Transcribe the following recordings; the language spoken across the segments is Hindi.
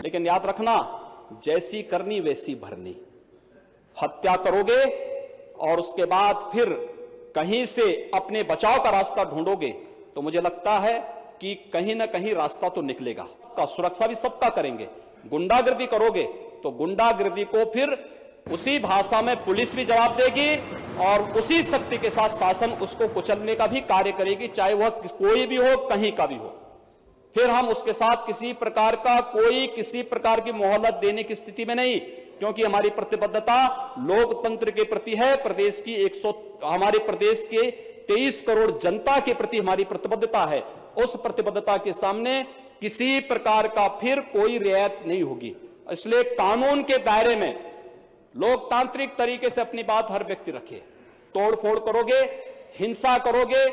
लेकिन याद रखना, जैसी करनी वैसी भरनी। हत्या करोगे और उसके बाद फिर कहीं से अपने बचाव का रास्ता ढूंढोगे तो मुझे लगता है कि कहीं ना कहीं रास्ता तो निकलेगा। का सुरक्षा भी सबका करेंगे। गुंडागर्दी करोगे तो गुंडागर्दी को फिर उसी भाषा में पुलिस भी जवाब देगी और उसी शक्ति के साथ शासन उसको कुचलने का भी कार्य करेगी, चाहे वह कोई भी हो, कहीं का भी हो। फिर हम उसके साथ किसी प्रकार की मोहलत देने की स्थिति में नहीं, क्योंकि हमारी प्रतिबद्धता लोकतंत्र के प्रति है। हमारे प्रदेश के 23 करोड़ जनता के प्रति हमारी प्रतिबद्धता है। उस प्रतिबद्धता के सामने किसी प्रकार का फिर कोई रियायत नहीं होगी। इसलिए कानून के दायरे में लोकतांत्रिक तरीके से अपनी बात हर व्यक्ति रखे। तोड़फोड़ करोगे, हिंसा करोगे,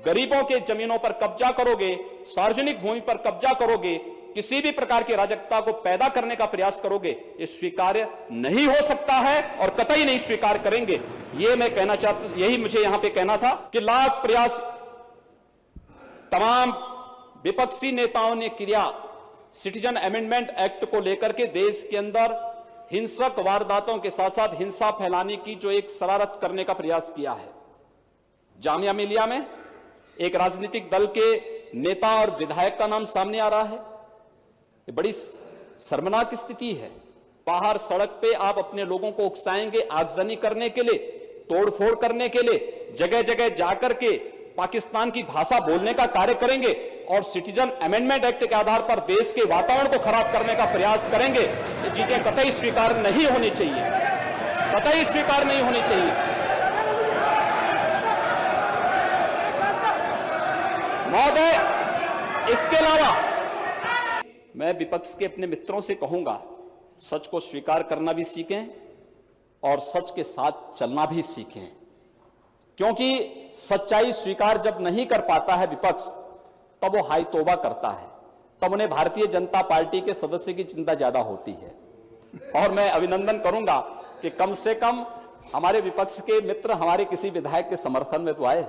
गरीबों के जमीनों पर कब्जा करोगे, सार्वजनिक भूमि पर कब्जा करोगे, किसी भी प्रकार की अराजकता को पैदा करने का प्रयास करोगे, ये स्वीकार्य नहीं हो सकता है और कतई नहीं स्वीकार करेंगे। ये मैं कहना चाहता, यही मुझे यहां पे कहना था कि लाख प्रयास तमाम विपक्षी नेताओं ने किया सिटीजन अमेंडमेंट एक्ट को लेकर के देश के अंदर हिंसक वारदातों के साथ साथ हिंसा फैलाने की जो एक शरारत करने का प्रयास किया है। जामिया मिलिया में एक राजनीतिक दल के नेता और विधायक का नाम सामने आ रहा है। ये बड़ी शर्मनाक स्थिति है। बाहर सड़क पे आप अपने लोगों को उकसाएंगे आगजनी करने के लिए, तोड़फोड़ करने के लिए, जगह जगह जाकर के पाकिस्तान की भाषा बोलने का कार्य करेंगे और सिटीजन अमेंडमेंट एक्ट के आधार पर देश के वातावरण को खराब करने का प्रयास करेंगे। ये चीजें कतई स्वीकार नहीं होनी चाहिए, कतई स्वीकार नहीं होनी चाहिए। महोदय, इसके अलावा मैं विपक्ष के अपने मित्रों से कहूंगा, सच को स्वीकार करना भी सीखें और सच के साथ चलना भी सीखें, क्योंकि सच्चाई स्वीकार जब नहीं कर पाता है विपक्ष, तब वो हाय तौबा करता है, तब उन्हें भारतीय जनता पार्टी के सदस्य की चिंता ज्यादा होती है। और मैं अभिनंदन करूंगा कि कम से कम हमारे विपक्ष के मित्र हमारे किसी विधायक के समर्थन में तो आए।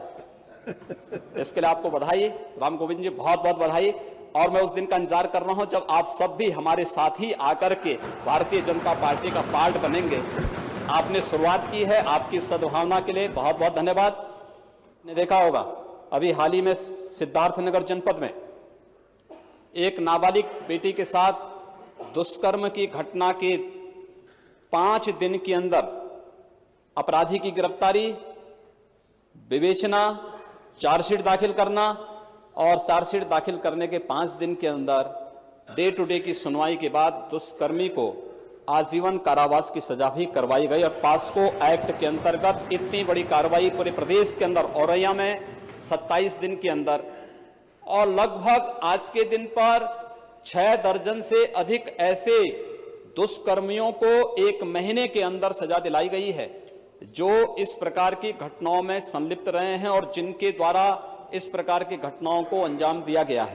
इसके लिए आपको बधाई, राम गोविंद जी, बहुत बहुत बधाई। और मैं उस दिन का इंतजार कर रहा हूं जब आप सब भी हमारे साथ ही आकर के भारतीय जनता पार्टी का पार्ट बनेंगे। आपने शुरुआत की है, आपकी सद्भावना के लिए बहुत बहुत धन्यवाद। ने देखा होगा अभी हाल ही में सिद्धार्थनगर जनपद में एक नाबालिग बेटी के साथ दुष्कर्म की घटना के 5 दिन के अंदर अपराधी की गिरफ्तारी, विवेचना, चार्जशीट दाखिल करना और चार्जशीट दाखिल करने के 5 दिन के अंदर डे टू डे की सुनवाई के बाद दुष्कर्मी को आजीवन कारावास की सजा भी करवाई गई। और पास्को एक्ट के अंतर्गत इतनी बड़ी कार्रवाई पूरे प्रदेश के अंदर, औरैया में 27 दिन के अंदर, और लगभग आज के दिन पर 6 दर्जन से अधिक ऐसे दुष्कर्मियों को 1 महीने के अंदर सजा दिलाई गई है जो इस प्रकार की घटनाओं में संलिप्त रहे हैं और जिनके द्वारा इस प्रकार की घटनाओं को अंजाम दिया गया है।